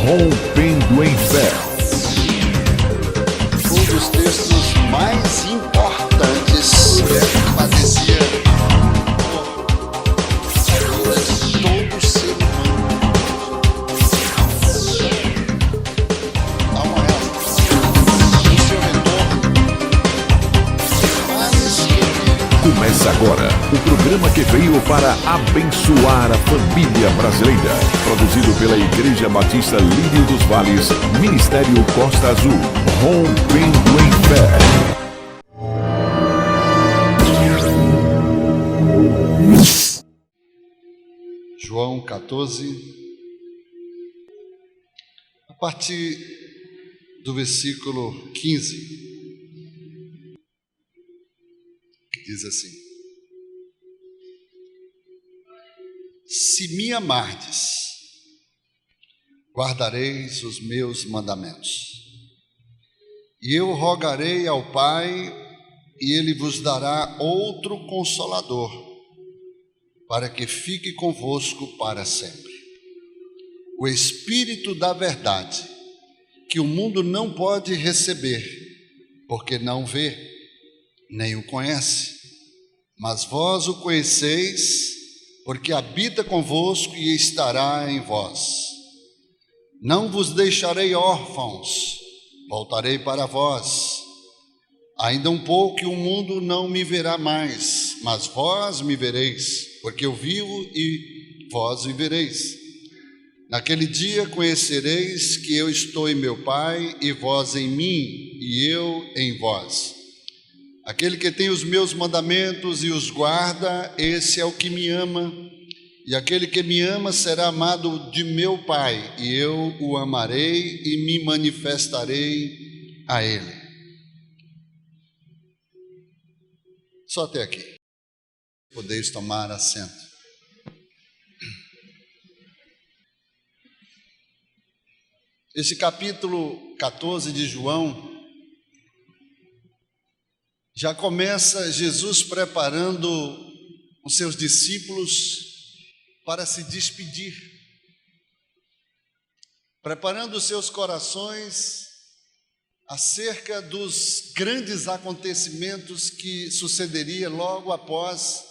Rompendo em Fé. Um dos textos mais importantes que padecia a vida de todo ser humano. Dá uma olhada. O seu retorno. Começa agora o programa que veio para abençoar a família brasileira. Produzido pela Igreja Batista Lírio dos Vales, Ministério Costa Azul. Rompendo em Fé. João 14, a partir do versículo 15, diz assim: Se me amardes, guardareis os meus mandamentos, e eu rogarei ao Pai, e Ele vos dará outro Consolador, para que fique convosco para sempre. O Espírito da verdade, que o mundo não pode receber, porque não vê, nem o conhece, mas vós o conheceis, porque habita convosco e estará em vós. Não vos deixarei órfãos, voltarei para vós. Ainda um pouco e o mundo não me verá mais, mas vós me vereis, porque eu vivo e vós vivereis. Naquele dia conhecereis que eu estou em meu Pai, e vós em mim, e eu em vós. Aquele que tem os meus mandamentos e os guarda, esse é o que me ama, e aquele que me ama será amado de meu Pai, e eu o amarei e me manifestarei a ele. Só até aqui. Podeis tomar assento. Esse capítulo 14 de João já começa Jesus preparando os seus discípulos para se despedir, preparando os seus corações acerca dos grandes acontecimentos que sucederia logo após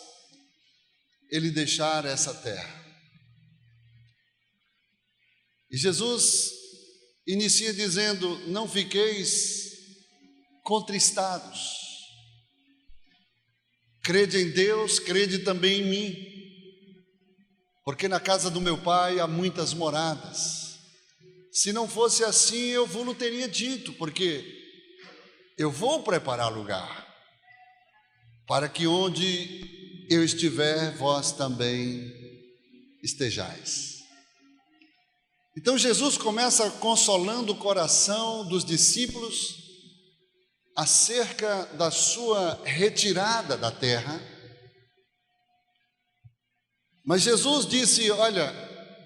ele deixar essa terra. E Jesus inicia dizendo: não fiqueis contristados, crede em Deus, crede também em mim, porque na casa do meu Pai há muitas moradas. Se não fosse assim, eu vos teria dito, porque eu vou preparar lugar, para que onde eu estiver, vós também estejais. Então Jesus começa consolando o coração dos discípulos acerca da sua retirada da terra. Mas Jesus disse: olha,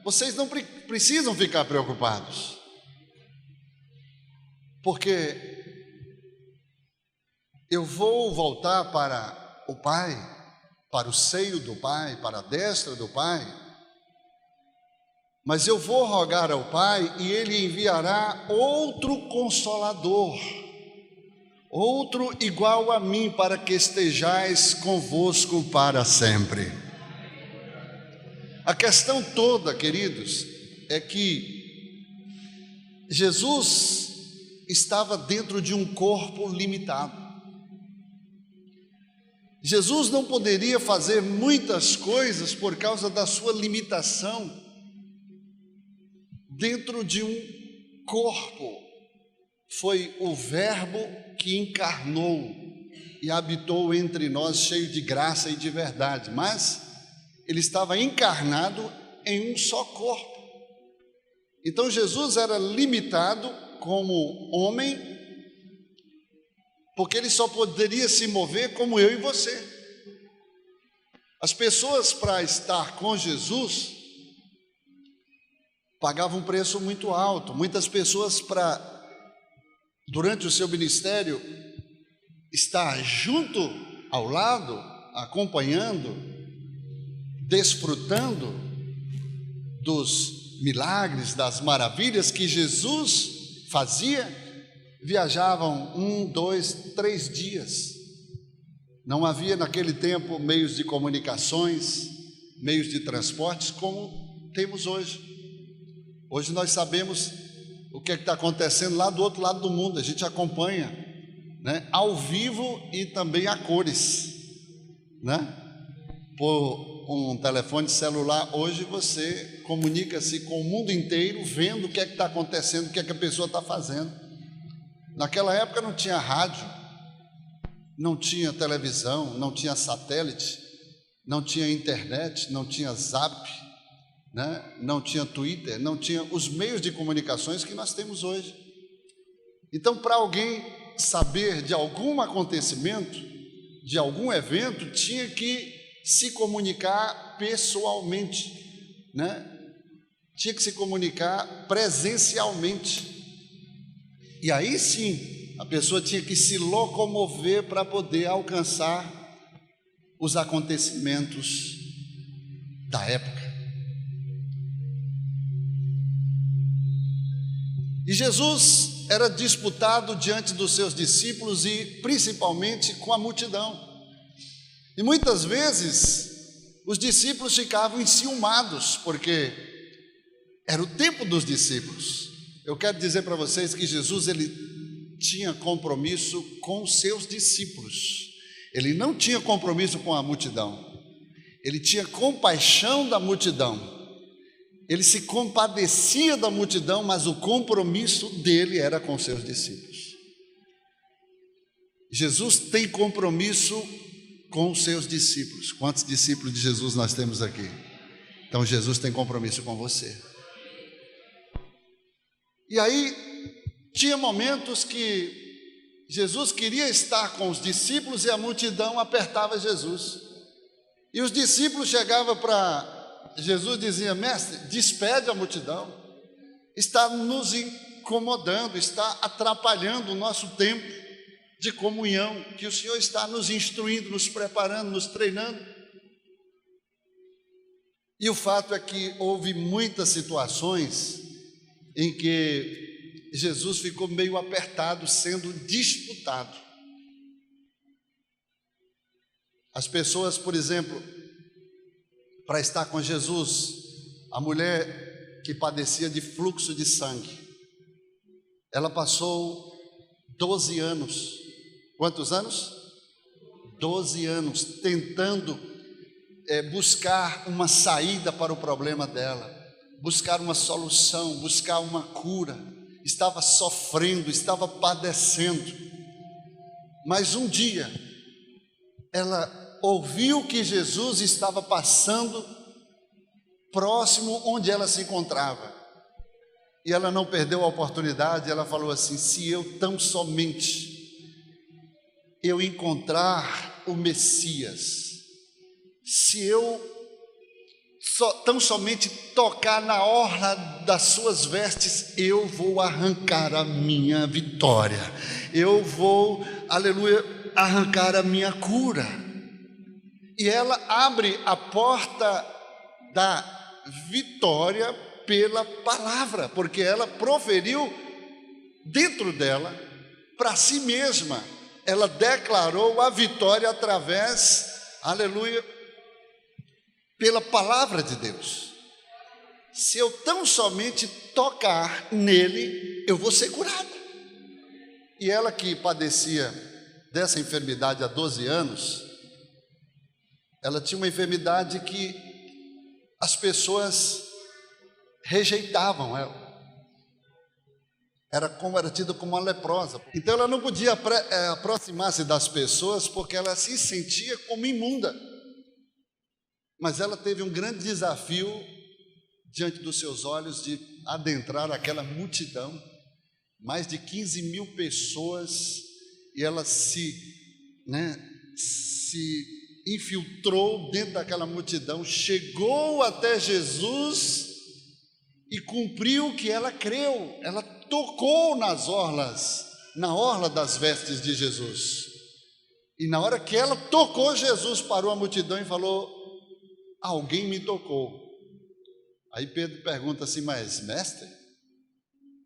vocês não precisam ficar preocupados, porque eu vou voltar para o Pai, para o seio do Pai, para a destra do Pai, mas eu vou rogar ao Pai e Ele enviará outro Consolador, outro igual a mim, para que estejais convosco para sempre. A questão toda, queridos, é que Jesus estava dentro de um corpo limitado. Jesus não poderia fazer muitas coisas por causa da sua limitação dentro de um corpo. Foi o Verbo que encarnou e habitou entre nós, cheio de graça e de verdade, mas ele estava encarnado em um só corpo. Então Jesus era limitado como homem, porque ele só poderia se mover como eu e você. As pessoas, para estar com Jesus, pagavam um preço muito alto. Muitas pessoas, durante o seu ministério, estar junto, ao lado, acompanhando, desfrutando dos milagres, das maravilhas que Jesus fazia, viajavam 1, 2, 3 dias. Não havia naquele tempo meios de comunicações, meios de transportes como temos hoje. Hoje nós sabemos o que está acontecendo lá do outro lado do mundo, a gente acompanha, né, ao vivo e também a cores, né? Por um telefone celular, hoje você comunica-se com o mundo inteiro, vendo o que está acontecendo, o que a pessoa está fazendo. Naquela época não tinha rádio, não tinha televisão, não tinha satélite, não tinha internet, não tinha zap, né? Não tinha Twitter, não tinha os meios de comunicações que nós temos hoje. Então, para alguém saber de algum acontecimento, de algum evento, tinha que se comunicar pessoalmente, né? Tinha que se comunicar presencialmente. E aí sim, a pessoa tinha que se locomover para poder alcançar os acontecimentos da época. E Jesus era disputado diante dos seus discípulos e principalmente com a multidão. E muitas vezes os discípulos ficavam enciumados, porque era o tempo dos discípulos. Eu quero dizer para vocês que Jesus, ele tinha compromisso com os seus discípulos. Ele não tinha compromisso com a multidão. Ele tinha compaixão da multidão. Ele se compadecia da multidão, mas o compromisso dele era com seus discípulos. Jesus tem compromisso com os seus discípulos. Quantos discípulos de Jesus nós temos aqui? Então Jesus tem compromisso com você. E aí tinha momentos que Jesus queria estar com os discípulos e a multidão apertava Jesus. E os discípulos chegavam para Jesus e diziam: mestre, despede a multidão, está nos incomodando, está atrapalhando o nosso tempo de comunhão, que o Senhor está nos instruindo, nos preparando, nos treinando. E o fato é que houve muitas situações em que Jesus ficou meio apertado, sendo disputado. As pessoas, por exemplo, para estar com Jesus, a mulher que padecia de fluxo de sangue, ela passou 12 anos. Quantos anos? 12 anos tentando buscar uma saída para o problema dela, buscar uma solução, buscar uma cura. Estava sofrendo, estava padecendo. Mas um dia ela ouviu que Jesus estava passando próximo onde ela se encontrava. E ela não perdeu a oportunidade, ela falou assim: se eu tão somente eu encontrar o Messias, se eu tão somente tocar na orla das suas vestes, eu vou arrancar a minha vitória, eu vou, aleluia, arrancar a minha cura. E ela abre a porta da vitória pela palavra, porque ela proferiu dentro dela, para si mesma, ela declarou a vitória através, aleluia, pela palavra de Deus. Se eu tão somente tocar nele, eu vou ser curada. E ela, que padecia dessa enfermidade há 12 anos, ela tinha uma enfermidade que as pessoas rejeitavam ela. Era tida como uma leprosa. Então ela não podia aproximar-se das pessoas, porque ela se sentia como imunda. Mas ela teve um grande desafio diante dos seus olhos de adentrar aquela multidão, mais de 15 mil pessoas, e ela se infiltrou dentro daquela multidão, chegou até Jesus e cumpriu o que ela creu. Ela tocou na orla das vestes de Jesus. E na hora que ela tocou, Jesus parou a multidão e falou: alguém me tocou. Aí Pedro pergunta assim: mas mestre,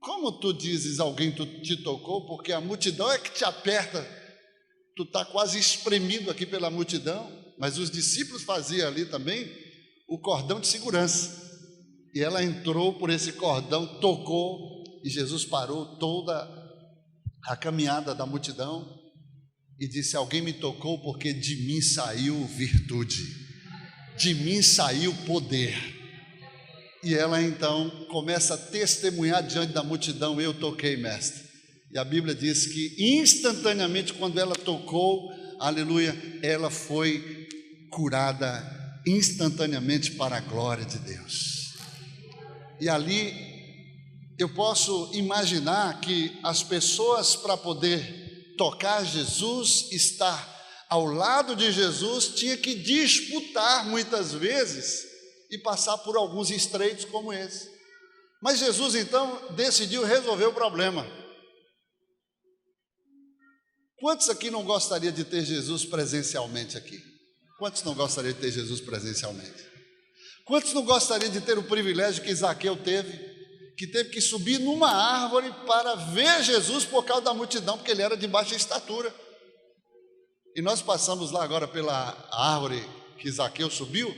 como tu dizes alguém te tocou? Porque a multidão é que te aperta, tu está quase espremido aqui pela multidão. Mas os discípulos faziam ali também o cordão de segurança, e ela entrou por esse cordão, tocou, e Jesus parou toda a caminhada da multidão e disse: alguém me tocou porque de mim saiu virtude, de mim saiu poder. E ela então começa a testemunhar diante da multidão: eu toquei, mestre. E a Bíblia diz que instantaneamente, quando ela tocou, aleluia, ela foi curada instantaneamente para a glória de Deus. E ali eu posso imaginar que as pessoas, para poder tocar Jesus, estar ao lado de Jesus, tinha que disputar muitas vezes e passar por alguns estreitos como esse. Mas Jesus então decidiu resolver o problema. Quantos aqui não gostaria de ter Jesus presencialmente aqui? Quantos não gostariam de ter Jesus presencialmente? Quantos não gostariam de ter o privilégio que Zaqueu teve, que teve que subir numa árvore para ver Jesus por causa da multidão, porque ele era de baixa estatura? E nós passamos lá agora pela árvore que Zaqueu subiu,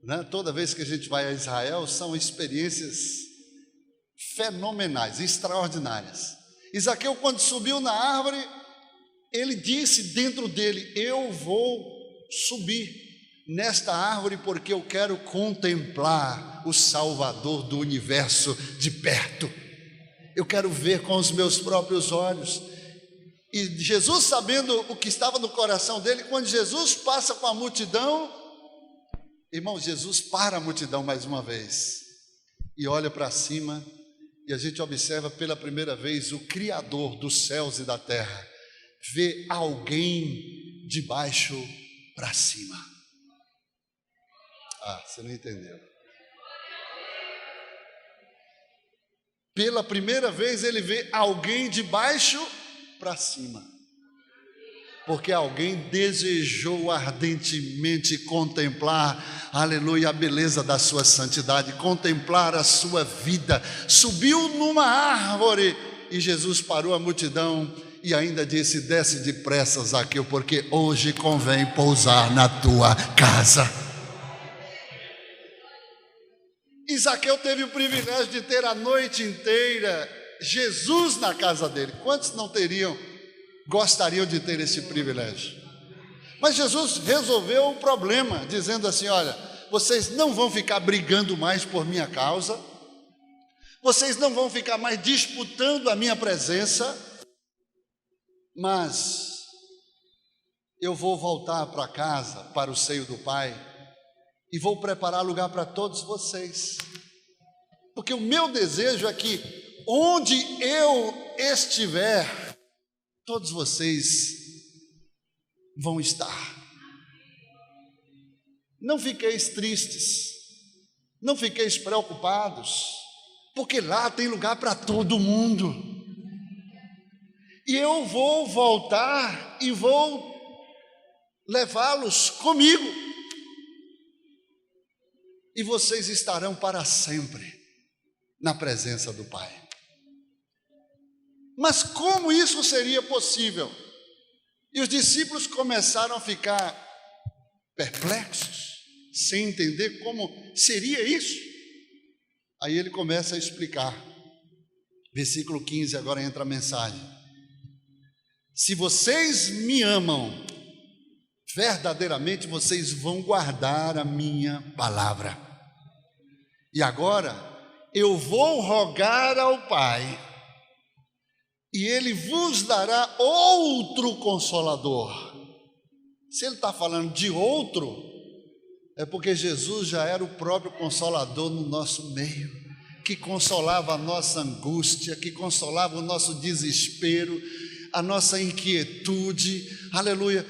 né? Toda vez que a gente vai a Israel, são experiências fenomenais, extraordinárias. E Zaqueu, quando subiu na árvore, ele disse dentro dele: eu vou subir nesta árvore porque eu quero contemplar o Salvador do universo de perto, eu quero ver com os meus próprios olhos. E Jesus, sabendo o que estava no coração dele, quando Jesus passa com a multidão, irmão, Jesus para a multidão mais uma vez e olha para cima, e a gente observa pela primeira vez o Criador dos céus e da terra vê alguém de baixo para cima. Ah, você não entendeu. Pela primeira vez ele vê alguém de baixo para cima, porque alguém desejou ardentemente contemplar, aleluia, a beleza da sua santidade, contemplar a sua vida. Subiu numa árvore e Jesus parou a multidão e ainda disse: desce depressa, Zaqueu, porque hoje convém pousar na tua casa. E Zaqueu teve o privilégio de ter a noite inteira Jesus na casa dele. Quantos não gostariam de ter esse privilégio? Mas Jesus resolveu o problema, dizendo assim: olha, vocês não vão ficar brigando mais por minha causa, vocês não vão ficar mais disputando a minha presença, mas eu vou voltar para casa, para o seio do Pai, e vou preparar lugar para todos vocês, porque o meu desejo é que onde eu estiver, todos vocês vão estar. Não fiqueis tristes, não fiqueis preocupados, porque lá tem lugar para todo mundo. E eu vou voltar e vou levá-los comigo, e vocês estarão para sempre na presença do Pai. Mas como isso seria possível? E os discípulos começaram a ficar perplexos, sem entender como seria isso. Aí ele começa a explicar. Versículo 15, agora entra a mensagem: se vocês me amam verdadeiramente, vocês vão guardar a minha palavra. E agora eu vou rogar ao Pai, e Ele vos dará outro Consolador. Se Ele está falando de outro, é porque Jesus já era o próprio Consolador no nosso meio, que consolava a nossa angústia, que consolava o nosso desespero, a nossa inquietude, aleluia.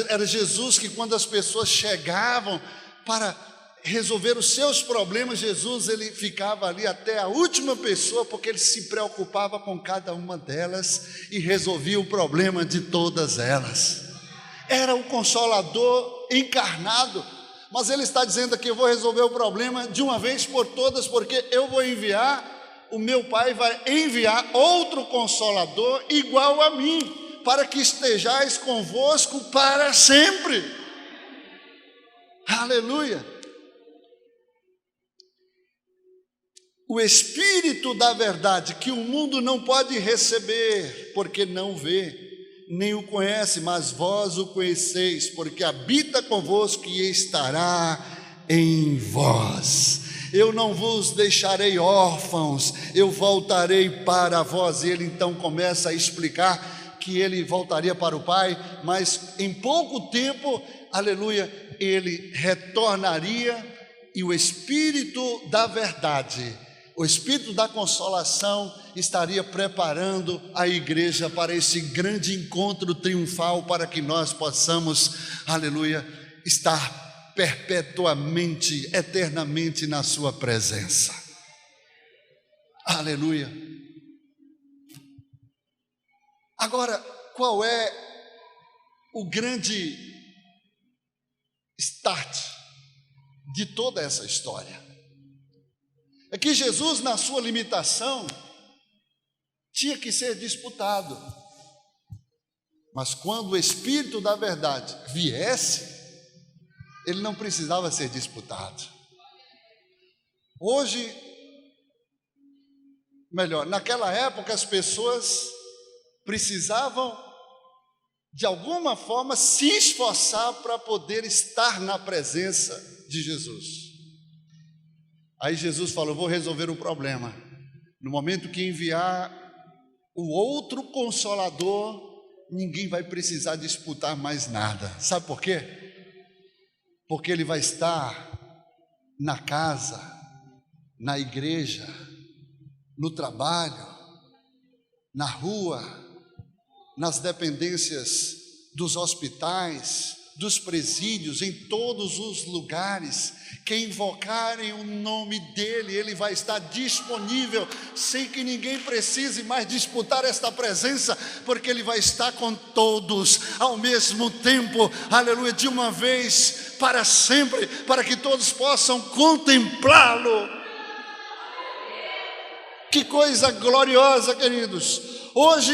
Era Jesus que, quando as pessoas chegavam para resolver os seus problemas, Jesus, ele ficava ali até a última pessoa, porque ele se preocupava com cada uma delas e resolvia o problema de todas elas. Era o Consolador encarnado, mas ele está dizendo aqui: eu vou resolver o problema de uma vez por todas, porque eu vou enviar, o meu Pai vai enviar outro Consolador igual a mim, para que estejais convosco para sempre. Aleluia! O Espírito da verdade, que o mundo não pode receber, porque não vê, nem o conhece, mas vós o conheceis, porque habita convosco e estará em vós. Eu não vos deixarei órfãos, eu voltarei para vós. E ele então começa a explicar que ele voltaria para o Pai, mas em pouco tempo, aleluia, ele retornaria, e o Espírito da verdade, o Espírito da consolação, estaria preparando a igreja para esse grande encontro triunfal, para que nós possamos, aleluia, estar perpetuamente, eternamente na sua presença. Aleluia. Agora, qual é o grande start de toda essa história? É que Jesus, na sua limitação, tinha que ser disputado. Mas quando o Espírito da verdade viesse, ele não precisava ser disputado. Hoje, melhor, naquela época as pessoas precisavam de alguma forma se esforçar para poder estar na presença de Jesus. Aí Jesus falou: vou resolver o problema. No momento que enviar o outro Consolador, ninguém vai precisar disputar mais nada. Sabe por quê? Porque ele vai estar na casa, na igreja, no trabalho, na rua, nas dependências dos hospitais, dos presídios, em todos os lugares. Que invocarem o nome dele, ele vai estar disponível, sem que ninguém precise mais disputar esta presença, porque ele vai estar com todos ao mesmo tempo, aleluia, de uma vez para sempre, para que todos possam contemplá-lo. Que coisa gloriosa, queridos! Hoje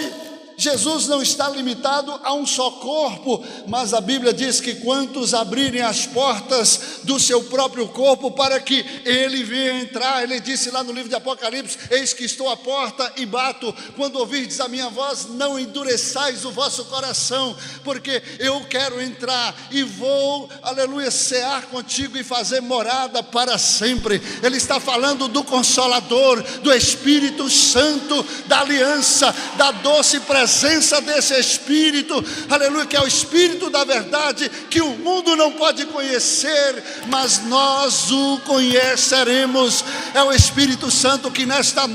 Jesus não está limitado a um só corpo, mas a Bíblia diz que quantos abrirem as portas do seu próprio corpo para que ele venha entrar, ele disse lá no livro de Apocalipse: eis que estou à porta e bato, quando ouvirdes a minha voz, não endureçais o vosso coração, porque eu quero entrar e vou, aleluia, cear contigo e fazer morada para sempre. Ele está falando do Consolador, do Espírito Santo, da aliança, da doce presença desse Espírito, aleluia, que é o Espírito da verdade, que o mundo não pode conhecer, mas nós o conheceremos. É o Espírito Santo que nesta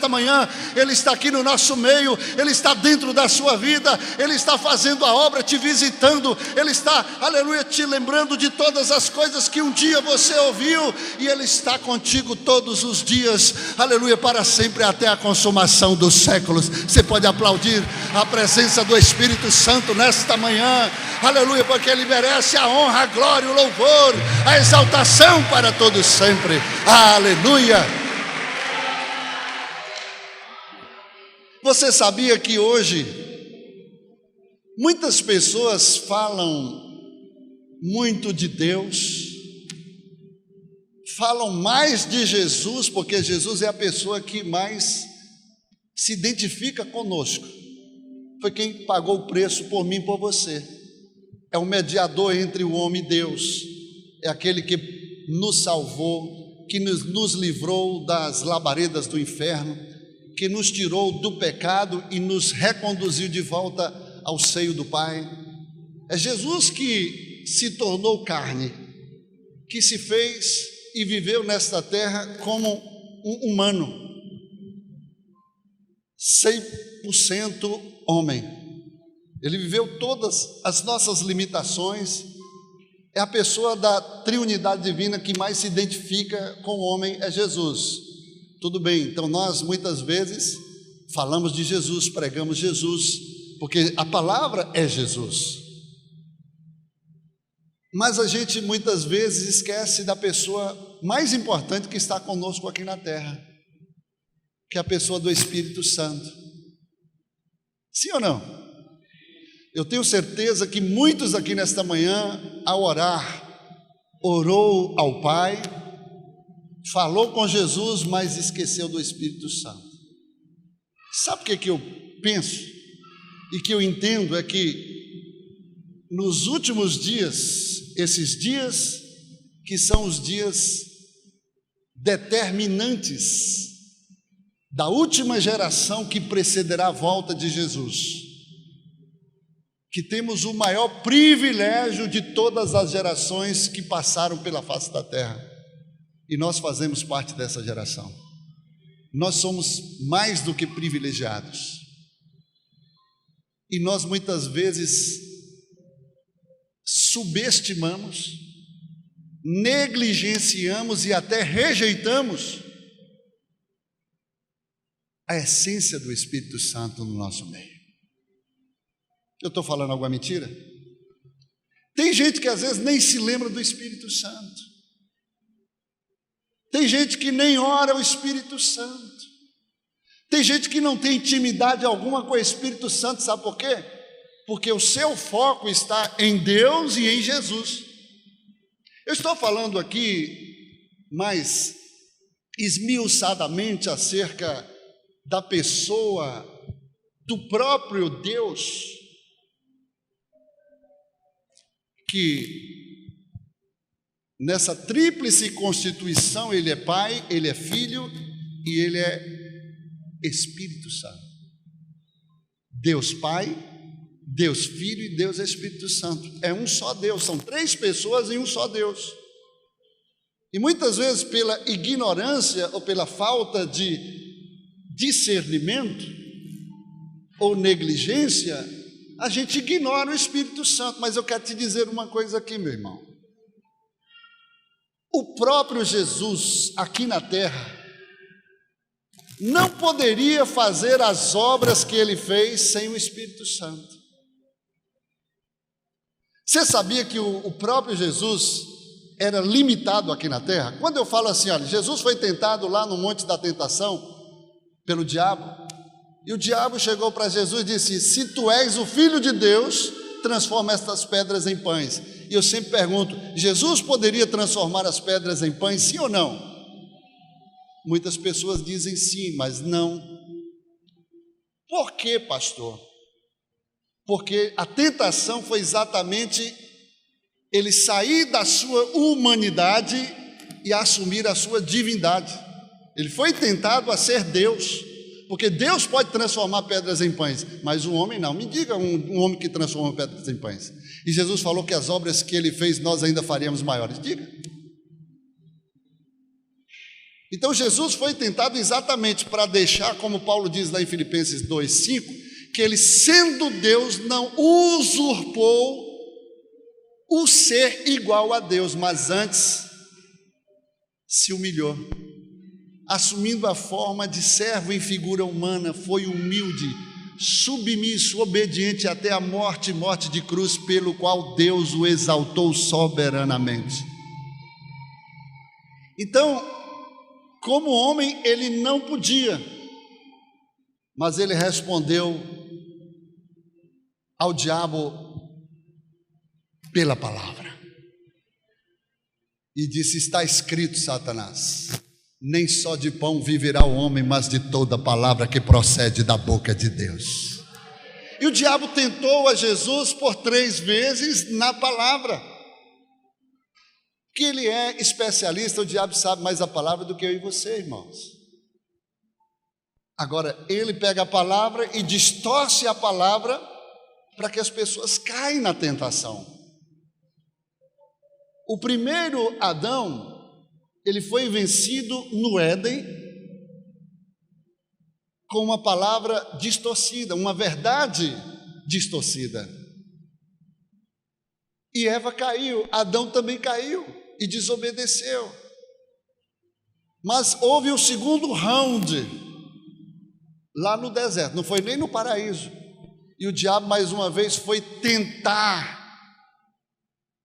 manhã, ele está aqui no nosso meio, ele está dentro da sua vida, ele está fazendo a obra, te visitando, ele está, aleluia, te lembrando de todas as coisas que um dia você ouviu, e ele está contigo todos os dias, aleluia, para sempre, até a consumação dos séculos. Você pode aplaudir a presença do Espírito Santo nesta manhã, aleluia, porque ele merece a honra, a glória, o louvor, a exaltação para todos sempre, aleluia. Você sabia que hoje muitas pessoas falam muito de Deus, falam mais de Jesus, porque Jesus é a pessoa que mais se identifica conosco. Foi quem pagou o preço por mim e por você. É o mediador entre o homem e Deus. É aquele que nos salvou, que nos livrou das labaredas do inferno, que nos tirou do pecado e nos reconduziu de volta ao seio do Pai. É Jesus que se tornou carne, que se fez e viveu nesta terra como um humano, 100% homem. Ele viveu todas as nossas limitações. É a pessoa da triunidade divina que mais se identifica com o homem, é Jesus. Tudo bem, então nós muitas vezes falamos de Jesus, pregamos Jesus, porque a palavra é Jesus. Mas a gente muitas vezes esquece da pessoa mais importante que está conosco aqui na terra, que é a pessoa do Espírito Santo. Sim ou não? Eu tenho certeza que muitos aqui nesta manhã, ao orar, orou ao Pai, falou com Jesus, mas esqueceu do Espírito Santo. Sabe o que eu penso e que eu entendo? É que nos últimos dias, esses dias que são os dias determinantes da última geração que precederá a volta de Jesus, que temos o maior privilégio de todas as gerações que passaram pela face da terra, e nós fazemos parte dessa geração. Nós somos mais do que privilegiados, e nós muitas vezes subestimamos, negligenciamos e até rejeitamos a essência do Espírito Santo no nosso meio. Eu estou falando alguma mentira? Tem gente que às vezes nem se lembra do Espírito Santo. Tem gente que nem ora o Espírito Santo. Tem gente que não tem intimidade alguma com o Espírito Santo, sabe por quê? Porque o seu foco está em Deus e em Jesus. Eu estou falando aqui mais esmiuçadamente acerca da pessoa do próprio Deus, que nessa tríplice constituição Ele é Pai, Ele é Filho e Ele é Espírito Santo. Deus Pai, Deus Filho e Deus Espírito Santo. É um só Deus, são três pessoas em um só Deus. E muitas vezes pela ignorância ou pela falta de discernimento ou negligência, a gente ignora o Espírito Santo. Mas eu quero te dizer uma coisa aqui, meu irmão. O próprio Jesus aqui na terra não poderia fazer as obras que Ele fez sem o Espírito Santo. Você sabia que o próprio Jesus era limitado aqui na terra? Quando eu falo assim, olha, Jesus foi tentado lá no Monte da Tentação pelo diabo, e o diabo chegou para Jesus e disse: se tu és o Filho de Deus, transforma estas pedras em pães. E eu sempre pergunto: Jesus poderia transformar as pedras em pães, sim ou não? Muitas pessoas dizem sim, mas não. Por quê, pastor? Porque a tentação foi exatamente ele sair da sua humanidade e assumir a sua divindade. Ele foi tentado a ser Deus, porque Deus pode transformar pedras em pães, mas o homem não. Me diga um homem que transforma pedras em pães. E Jesus falou que as obras que Ele fez nós ainda faríamos maiores. Diga. Então Jesus foi tentado exatamente para deixar, como Paulo diz lá em Filipenses 2:5, que Ele, sendo Deus, não usurpou o ser igual a Deus, mas antes se humilhou, assumindo a forma de servo em figura humana, foi humilde, submisso, obediente até a morte, morte de cruz, pelo qual Deus o exaltou soberanamente. Então, como homem, ele não podia, mas ele respondeu ao diabo pela palavra e disse: está escrito, Satanás, nem só de pão viverá o homem, mas de toda palavra que procede da boca de Deus. E o diabo tentou a Jesus por 3 vezes na palavra. Que ele é especialista, o diabo sabe mais a palavra do que eu e você, irmãos. Agora, ele pega a palavra e distorce a palavra para que as pessoas caem na tentação. O primeiro Adão, ele foi vencido no Éden com uma palavra distorcida, uma verdade distorcida. E Eva caiu, Adão também caiu e desobedeceu. Mas houve o segundo round lá no deserto, não foi nem no paraíso. E o diabo mais uma vez foi tentar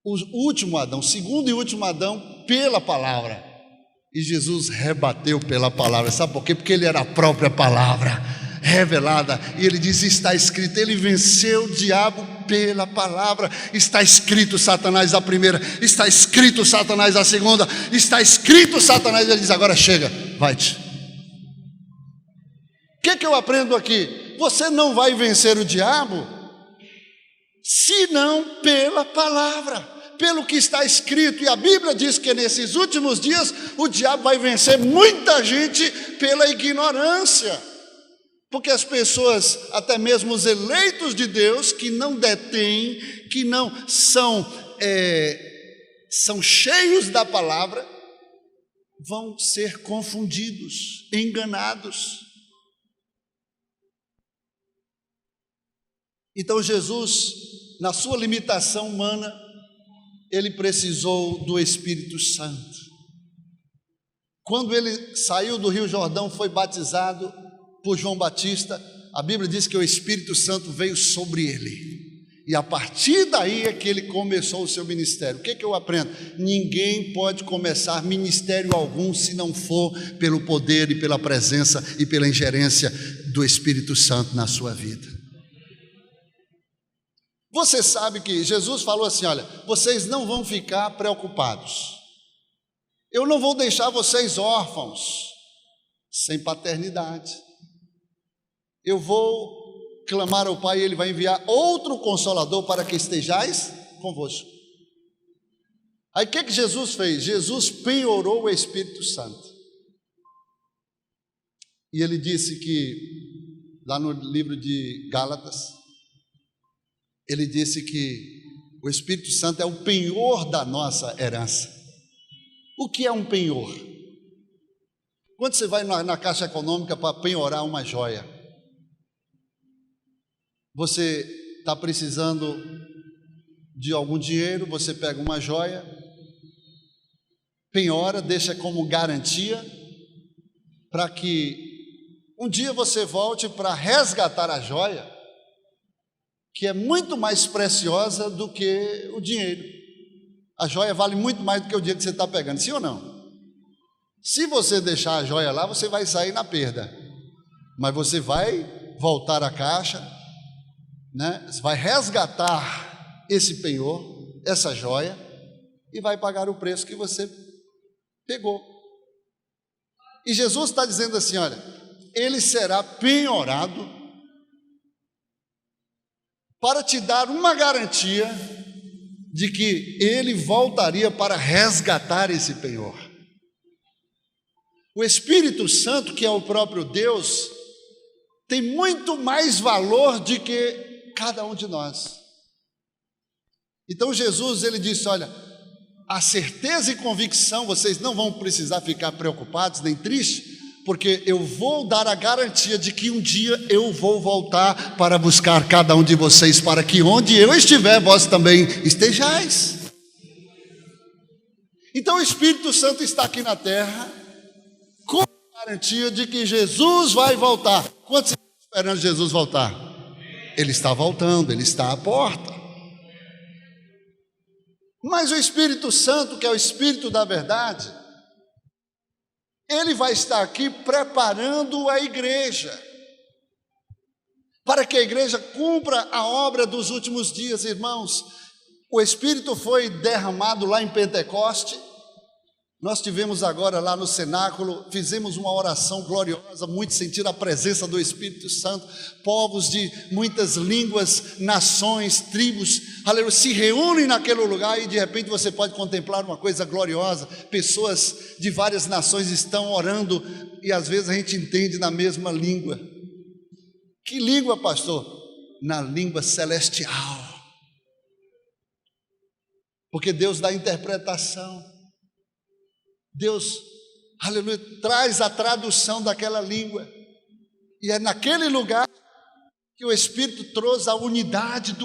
o último Adão, o segundo e último Adão, pela palavra. E Jesus rebateu pela palavra. Sabe por quê? Porque ele era a própria palavra revelada. E ele diz: está escrito. Ele venceu o diabo pela palavra. Está escrito, Satanás, a primeira. Está escrito, Satanás, a segunda. Está escrito, Satanás. Ele diz: agora chega, vai-te. O que eu aprendo aqui? Você não vai vencer o diabo senão pela palavra, pelo que está escrito. E a Bíblia diz que nesses últimos dias o diabo vai vencer muita gente pela ignorância, porque as pessoas, até mesmo os eleitos de Deus, que não detêm, que não são cheios da palavra, vão ser confundidos, enganados. Então Jesus, na sua limitação humana, ele precisou do Espírito Santo. Quando ele saiu do Rio Jordão, foi batizado por João Batista, a Bíblia diz que o Espírito Santo veio sobre ele. E a partir daí é que ele começou o seu ministério. O que eu aprendo? Ninguém pode começar ministério algum se não for pelo poder e pela presença e pela ingerência do Espírito Santo na sua vida. Você sabe que Jesus falou assim: olha, vocês não vão ficar preocupados. Eu não vou deixar vocês órfãos, sem paternidade. Eu vou clamar ao Pai e Ele vai enviar outro Consolador para que estejais convosco. Aí o que Jesus fez? Jesus penhorou o Espírito Santo. E Ele disse que, lá no livro de Gálatas, Ele disse que o Espírito Santo é o penhor da nossa herança. O que é um penhor? Quando você vai na Caixa Econômica para penhorar uma joia, você está precisando de algum dinheiro, você pega uma joia, penhora, deixa como garantia, para que um dia você volte para resgatar a joia, que é muito mais preciosa do que o dinheiro. A joia vale muito mais do que o dinheiro que você está pegando, sim ou não? Se você deixar a joia lá, você vai sair na perda, mas você vai voltar à caixa, né? Você vai resgatar esse penhor, essa joia, e vai pagar o preço que você pegou. E Jesus está dizendo assim: olha, ele será penhorado para te dar uma garantia de que ele voltaria para resgatar esse penhor. O Espírito Santo, que é o próprio Deus, tem muito mais valor do que cada um de nós. Então Jesus, ele disse: olha, a certeza e convicção, vocês não vão precisar ficar preocupados nem tristes, porque eu vou dar a garantia de que um dia eu vou voltar para buscar cada um de vocês, para que onde eu estiver, vós também estejais. Então o Espírito Santo está aqui na terra, com a garantia de que Jesus vai voltar. Quantos estão esperando Jesus voltar? Ele está voltando, ele está à porta. Mas o Espírito Santo, que é o Espírito da verdade, ele vai estar aqui preparando a igreja, para que a igreja cumpra a obra dos últimos dias. Irmãos, o Espírito foi derramado lá em Pentecoste. Nós tivemos agora lá no cenáculo, fizemos uma oração gloriosa, muito sentindo a presença do Espírito Santo. Povos de muitas línguas, nações, tribos, aleluia, se reúnem naquele lugar, e de repente você pode contemplar uma coisa gloriosa. Pessoas de várias nações estão orando, e às vezes a gente entende na mesma língua. Que língua, pastor? Na língua celestial, porque Deus dá interpretação. Deus, aleluia, traz a tradução daquela língua, e é naquele lugar que o Espírito trouxe a unidade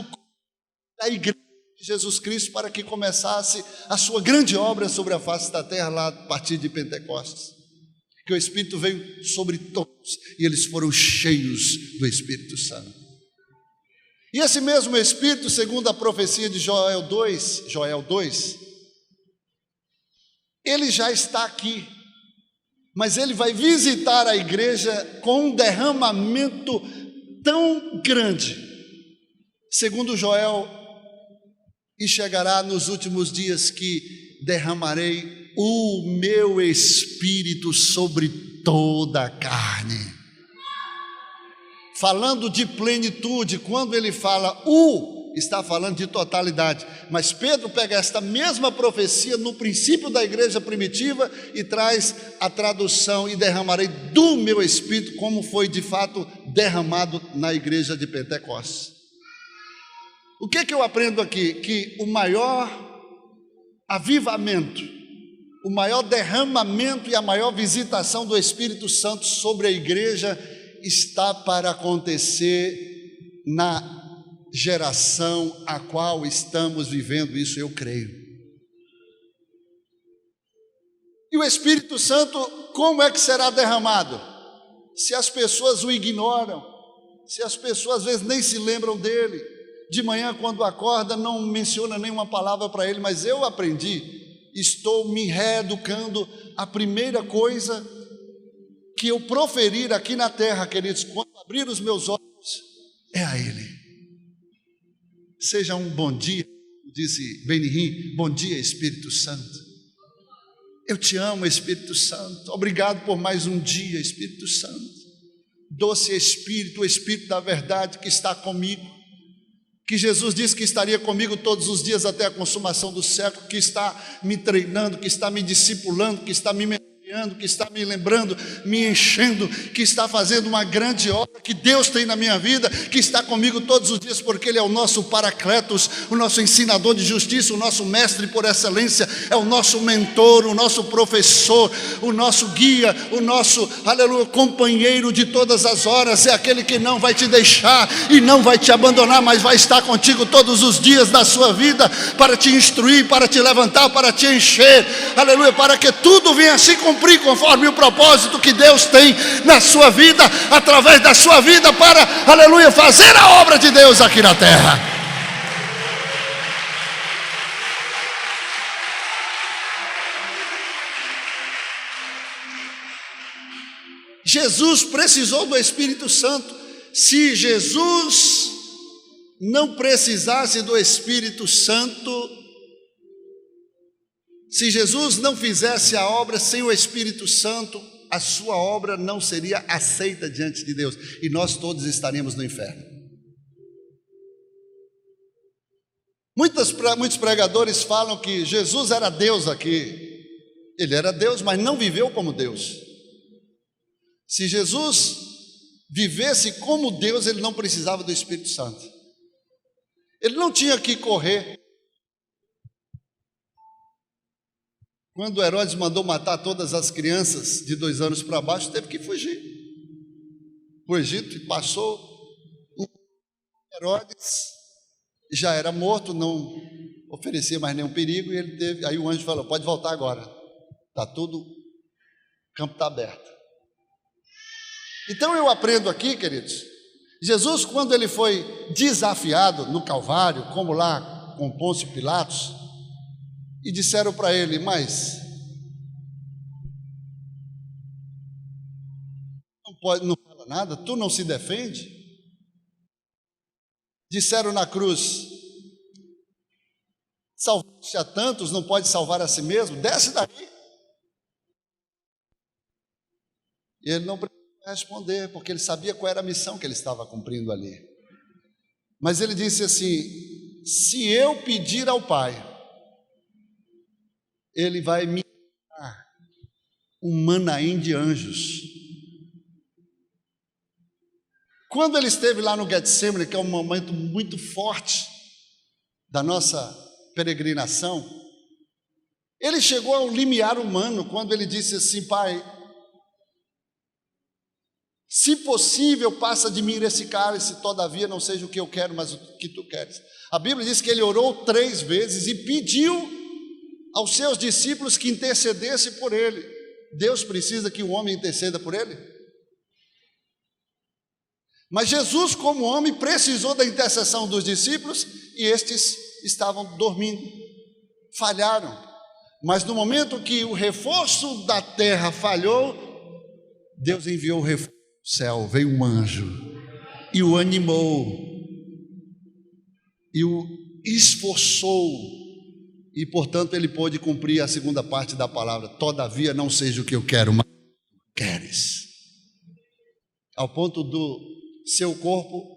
da igreja de Jesus Cristo, para que começasse a sua grande obra sobre a face da terra, lá a partir de Pentecostes, que o Espírito veio sobre todos, e eles foram cheios do Espírito Santo. E esse mesmo Espírito, segundo a profecia de Joel 2, ele já está aqui, mas ele vai visitar a igreja com um derramamento tão grande, segundo Joel, e chegará nos últimos dias que derramarei o meu Espírito sobre toda a carne. Falando de plenitude, quando ele fala está falando de totalidade. Mas Pedro pega esta mesma profecia no princípio da igreja primitiva e traz a tradução: e derramarei do meu Espírito, como foi de fato derramado na igreja de Pentecostes. O que eu aprendo aqui? Que o maior avivamento, o maior derramamento e a maior visitação do Espírito Santo sobre a igreja está para acontecer na geração a qual estamos vivendo. Isso eu creio. E o Espírito Santo, como é que será derramado? Se as pessoas o ignoram, se as pessoas às vezes nem se lembram dele, de manhã quando acorda não menciona nenhuma palavra para ele, mas eu aprendi, estou me reeducando. A primeira coisa que eu proferir aqui na terra, queridos, quando abrir os meus olhos, é a ele. Seja um bom dia, disse Benihim, bom dia Espírito Santo. Eu te amo, Espírito Santo, obrigado por mais um dia, Espírito Santo. Doce Espírito, o Espírito da verdade que está comigo, que Jesus disse que estaria comigo todos os dias até a consumação do século, que está me treinando, que está me discipulando, que está me que está me lembrando, me enchendo, que está fazendo uma grande obra que Deus tem na minha vida, que está comigo todos os dias, porque Ele é o nosso Paracletos, o nosso ensinador de justiça, o nosso mestre por excelência, é o nosso mentor, o nosso professor, o nosso guia, o nosso, aleluia, companheiro de todas as horas, é aquele que não vai te deixar e não vai te abandonar, mas vai estar contigo todos os dias da sua vida, para te instruir, para te levantar, para te encher, aleluia, para que tudo venha se cumprir conforme o propósito que Deus tem na sua vida, através da sua vida, para, aleluia, fazer a obra de Deus aqui na terra. Jesus precisou do Espírito Santo. Se Jesus não precisasse do Espírito Santo, se Jesus não fizesse a obra sem o Espírito Santo, a sua obra não seria aceita diante de Deus, e nós todos estaríamos no inferno. Muitos pregadores falam que Jesus era Deus aqui. Ele era Deus, mas não viveu como Deus. Se Jesus vivesse como Deus, ele não precisava do Espírito Santo. Ele não tinha que correr. Quando Herodes mandou matar todas as crianças de 2 anos para baixo, teve que fugir para o Egito, e passou. Herodes já era morto, não oferecia mais nenhum perigo, e ele teve. Aí o anjo falou: pode voltar agora, está tudo, o campo está aberto. Então eu aprendo aqui, queridos, Jesus, quando ele foi desafiado no Calvário, como lá com Pôncio Pilatos, e disseram para ele: mas não fala nada, tu não se defende? Disseram na cruz: salvaste a tantos, não pode salvar a si mesmo, desce daí. E ele não precisava responder, porque ele sabia qual era a missão que ele estava cumprindo ali. Mas ele disse assim: se eu pedir ao Pai, Ele vai me dar um Manaim de anjos. Quando ele esteve lá no Getsemane, que é um momento muito forte da nossa peregrinação, ele chegou ao limiar humano, quando ele disse assim: Pai, se possível, passa de mim esse cálice, todavia não seja o que eu quero, mas o que tu queres. A Bíblia diz que ele orou 3 vezes e pediu aos seus discípulos que intercedesse por ele. Deus precisa que o homem interceda por ele? Mas Jesus, como homem, precisou da intercessão dos discípulos e estes estavam dormindo, falharam. Mas no momento que o reforço da terra falhou, Deus enviou o reforço do céu, veio um anjo e o animou e o esforçou, e portanto ele pôde cumprir a segunda parte da palavra: todavia não seja o que eu quero, mas queres. Ao ponto do seu corpo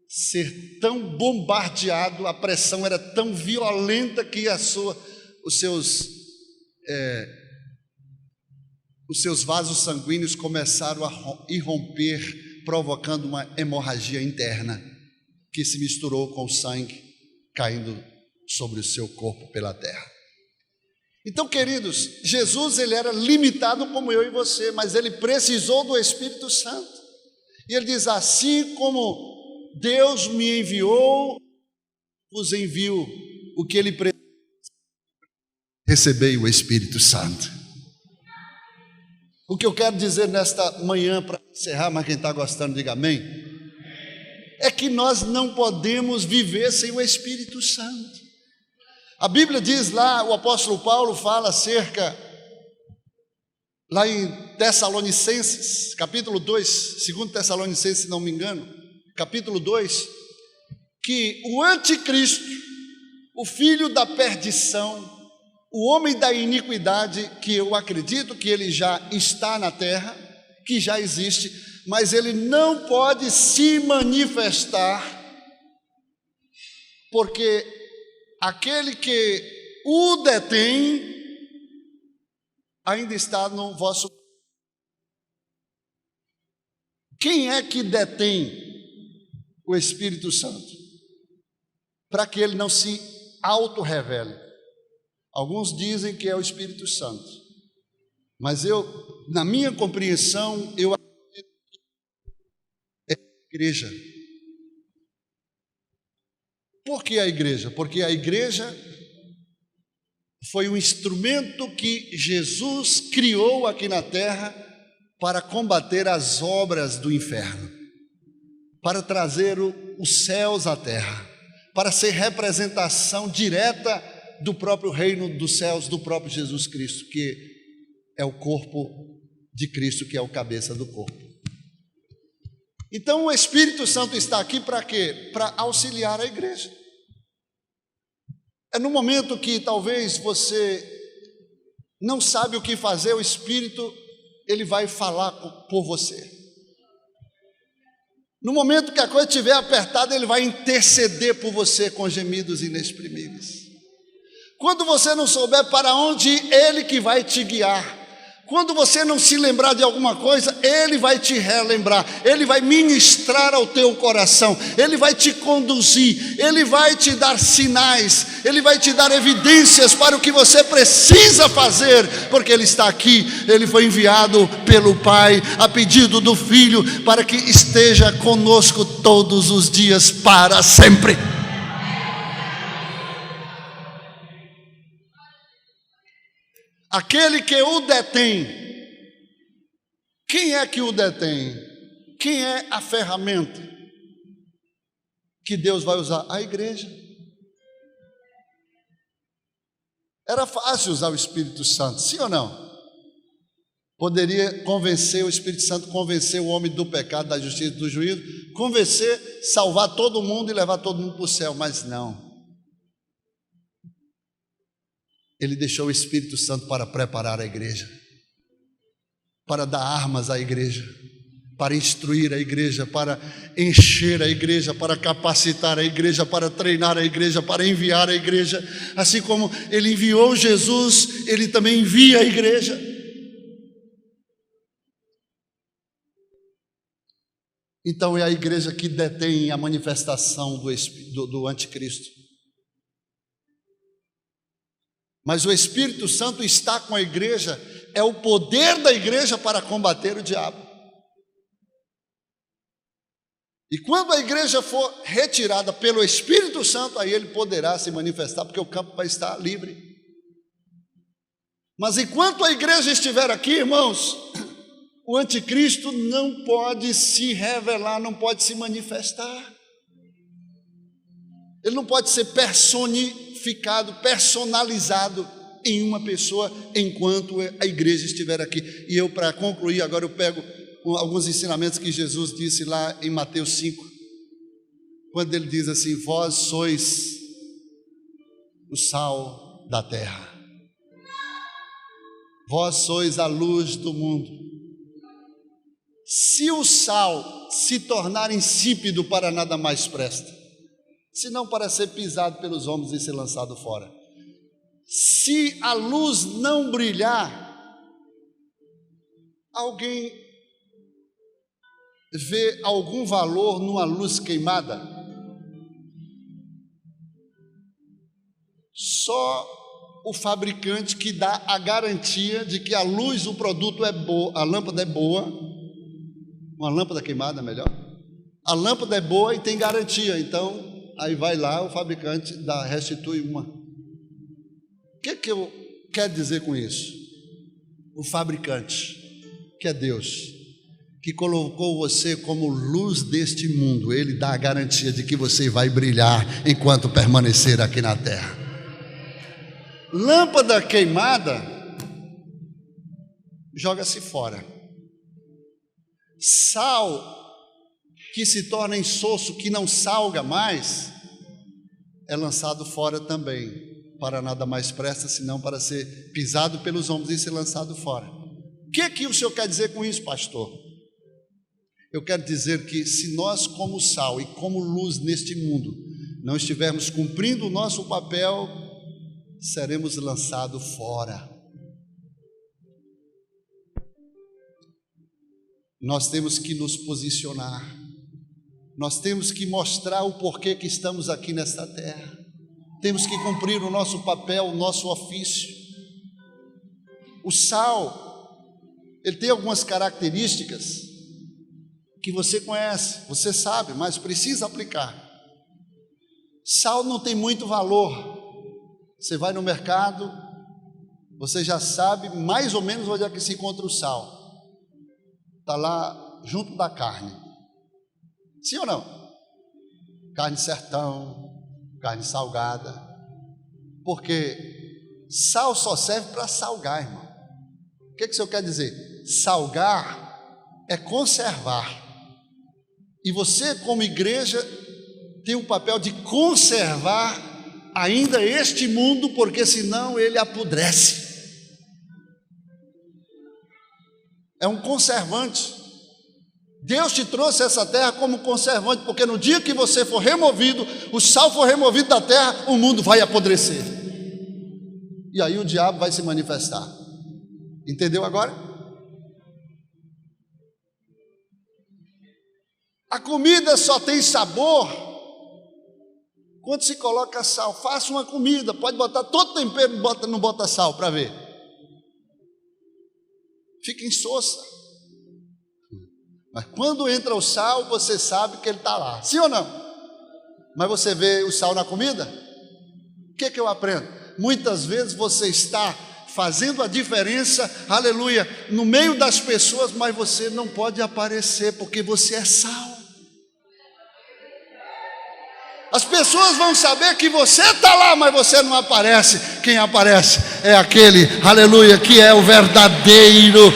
ser tão bombardeado, a pressão era tão violenta que os seus vasos sanguíneos começaram a irromper, provocando uma hemorragia interna que se misturou com o sangue caindo sobre o seu corpo pela terra. Então, queridos, Jesus, ele era limitado como eu e você, mas ele precisou do Espírito Santo. E ele diz: assim como Deus me enviou, vos envio. O que ele precisa, recebei o Espírito Santo. O que eu quero dizer nesta manhã, para encerrar, mas quem está gostando, diga amém, é que nós não podemos viver sem o Espírito Santo. A Bíblia diz lá, o apóstolo Paulo fala acerca, lá em Tessalonicenses, capítulo 2, 2 Tessalonicenses, se não me engano, capítulo 2, que o anticristo, o filho da perdição, o homem da iniquidade, que eu acredito que ele já está na terra, que já existe, mas ele não pode se manifestar, porque aquele que o detém ainda está no vosso. Quem é que detém o Espírito Santo? Para que ele não se auto-revele. Alguns dizem que é o Espírito Santo, mas na minha compreensão, eu acredito que é a igreja. Por que a igreja? Porque a igreja foi um instrumento que Jesus criou aqui na terra para combater as obras do inferno, para trazer os céus à terra, para ser representação direta do próprio reino dos céus, do próprio Jesus Cristo, que é o corpo de Cristo, que é o cabeça do corpo. Então o Espírito Santo está aqui para quê? Para auxiliar a igreja. É no momento que talvez você não sabe o que fazer, o Espírito, ele vai falar por você. No momento que a coisa estiver apertada, ele vai interceder por você com gemidos inexprimíveis. Quando você não souber para onde ir, ele que vai te guiar. Quando você não se lembrar de alguma coisa, ele vai te relembrar, ele vai ministrar ao teu coração, ele vai te conduzir, ele vai te dar sinais, ele vai te dar evidências para o que você precisa fazer, porque ele está aqui, ele foi enviado pelo Pai, a pedido do Filho, para que esteja conosco todos os dias para sempre. Aquele que o detém, quem é que o detém? Quem é a ferramenta que Deus vai usar? A igreja. Era fácil usar o Espírito Santo, sim ou não? Poderia convencer o Espírito Santo, convencer o homem do pecado, da justiça, do juízo, convencer, salvar todo mundo e levar todo mundo para o céu, mas não. Ele deixou o Espírito Santo para preparar a igreja, para dar armas à igreja, para instruir a igreja, para encher a igreja, para capacitar a igreja, para treinar a igreja, para enviar a igreja. Assim como ele enviou Jesus, ele também envia a igreja. Então é a igreja que detém a manifestação do anticristo. Mas o Espírito Santo está com a igreja, é o poder da igreja para combater o diabo. E quando a igreja for retirada pelo Espírito Santo, aí ele poderá se manifestar, porque o campo vai estar livre. Mas enquanto a igreja estiver aqui, irmãos, O anticristo não pode se revelar, não pode se manifestar. Ele não pode ser personificado, personalizado em uma pessoa enquanto a igreja estiver aqui. E eu, para concluir, agora eu pego alguns ensinamentos que Jesus disse lá em Mateus 5, quando ele diz assim: vós sois o sal da terra, vós sois a luz do mundo. Se o sal se tornar insípido, para nada mais presta, senão para ser pisado pelos homens e ser lançado fora. Se a luz não brilhar, alguém vê algum valor numa luz queimada? Só o fabricante que dá a garantia de que a luz, o produto é boa, a lâmpada é boa. Uma lâmpada queimada, melhor. A lâmpada é boa e tem garantia, então aí vai lá o fabricante restitui uma. O que eu quero dizer com isso? O fabricante, que é Deus, que colocou você como luz deste mundo, ele dá a garantia de que você vai brilhar enquanto permanecer aqui na terra. Lâmpada queimada, joga-se fora. Sal que se torna insosso, que não salga mais, é lançado fora também, para nada mais presta, senão para ser pisado pelos homens e ser lançado fora. O que o senhor quer dizer com isso, pastor? Eu quero dizer que se nós, como sal e como luz neste mundo, não estivermos cumprindo o nosso papel, seremos lançados fora. Nós temos que nos posicionar, nós temos que mostrar o porquê que estamos aqui nesta terra, temos que cumprir o nosso papel, o nosso ofício. O sal, ele tem algumas características que você conhece, você sabe, mas precisa aplicar. Sal não tem muito valor. Você vai no mercado, você já sabe mais ou menos onde é que se encontra o sal. Está lá junto da carne. Sim ou não? Carne sertão, carne salgada. Porque sal só serve para salgar, irmão. O que o senhor quer dizer? Salgar é conservar. E você, como igreja, tem o papel de conservar ainda este mundo, porque senão ele apodrece. É um conservante. Deus te trouxe essa terra como conservante, porque no dia que você for removido, o sal for removido da terra, o mundo vai apodrecer. E aí o diabo vai se manifestar. Entendeu agora? A comida só tem sabor quando se coloca sal. Faça uma comida, pode botar todo tempero, não bota sal para ver. Fica insossa. Mas quando entra o sal, você sabe que ele está lá. Sim ou não? Mas você vê o sal na comida? O que eu aprendo? Muitas vezes você está fazendo a diferença, aleluia, no meio das pessoas, mas você não pode aparecer, porque você é sal. As pessoas vão saber que você está lá, mas você não aparece. Quem aparece é aquele, aleluia, que é o verdadeiro,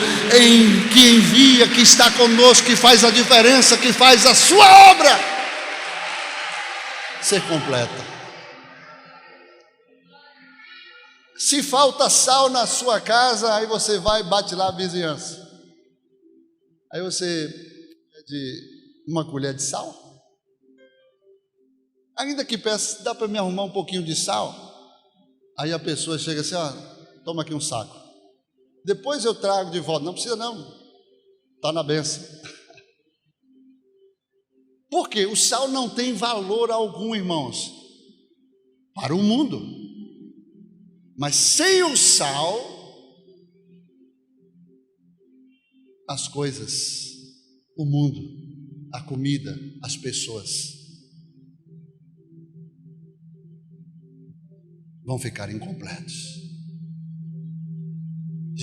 que envia, que está conosco, que faz a diferença, que faz a sua obra ser completa. Se falta sal na sua casa, aí você vai e bate lá a vizinhança. Aí você pede uma colher de sal. Ainda que peça, dá para me arrumar um pouquinho de sal? Aí a pessoa chega assim, ó, toma aqui um saco. Depois eu trago de volta. Não precisa não, está na bênção. Por quê? O sal não tem valor algum, irmãos, para o mundo. Mas sem o sal, as coisas, o mundo, a comida, as pessoas vão ficar incompletos.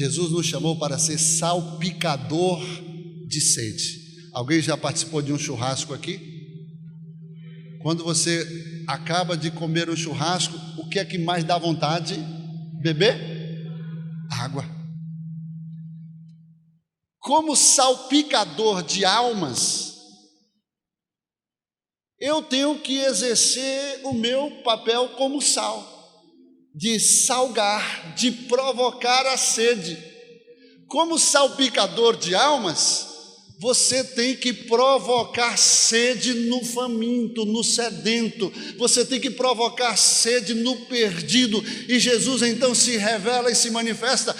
Jesus nos chamou para ser salpicador de sede. Alguém já participou de um churrasco aqui? Quando você acaba de comer um churrasco, o que é que mais dá vontade? Beber? Água. Como salpicador de almas, eu tenho que exercer o meu papel como sal, de salgar, de provocar a sede. Como salpicador de almas, você tem que provocar sede no faminto, no sedento, você tem que provocar sede no perdido, e Jesus então se revela e se manifesta: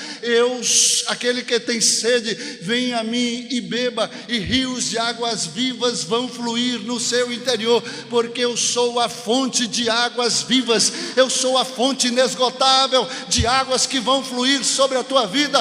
aquele que tem sede, vem a mim e beba, e rios de águas vivas vão fluir no seu interior, porque eu sou a fonte de águas vivas, eu sou a fonte inesgotável de águas que vão fluir sobre a tua vida